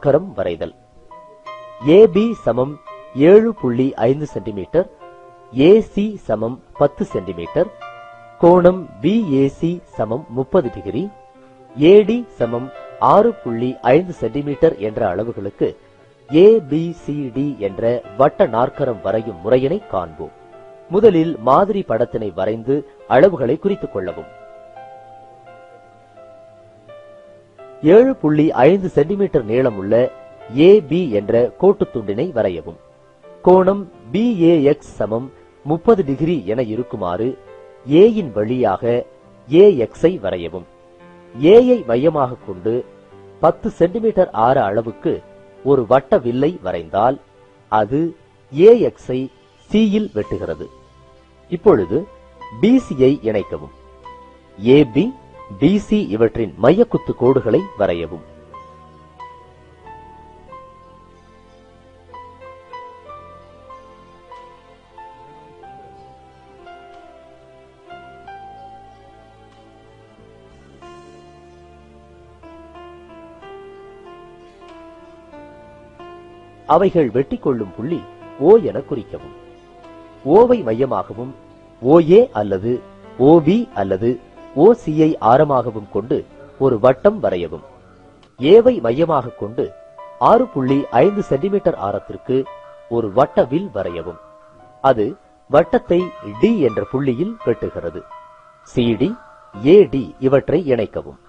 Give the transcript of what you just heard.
நாற்கரம் வரைதல். ஏபி சமம் 7.5 centimetre, AC சமம் 10 சென்டிமீட்டர், கோணம் பிஏசி சமம் 30 டிகிரி, ஏடி சமம் 6.5 சென்டிமீட்டர் என்ற அளவுகளுக்கு ஏபிசிடி என்ற வட்ட நாற்கரம் வரையும் முறையினை காண்போம். முதலில் மாதிரி படத்தினை வரைந்து அளவுகளை குறித்துக் கொள்ளவும். 7.5 சென்டிமீட்டர் நீளமுள்ள ஏபி என்ற கோட்டுத் துண்டினை வரையவும். கோணம் பிஏஎக்ஸ் சமம் 30 டிகிரி என இருக்குமாறு ஏயின் வழியாக ஏஎக்ஸை வரையவும். ஏயை மையமாக கொண்டு 10 சென்டிமீட்டர் ஆர அளவுக்கு ஒரு வட்ட வில்லை வரைந்தால் அது ஏஎக்ஸை சியில் வெட்டுகிறது. இப்பொழுது பிசியை இணைக்கவும். ஏபி பிசி இவற்றின் மையக்குத்து கோடுகளை வரையவும். அவைகள் வெட்டிக்கொள்ளும் புள்ளி O என குறிக்கவும். ஓவை மையமாகவும் OA அல்லது OB அல்லது OCஐ ஆரமாகவும் கொண்டு ஒரு வட்டம் வரையவும். ஏவை மையமாக கொண்டு 6.5 சென்டிமீட்டர் ஆரத்திற்கு ஒரு வட்ட வில் வரையவும். அது வட்டத்தை D என்ற புள்ளியில் வெட்டுகிறது. CD, AD இவற்றை இணைக்கவும்.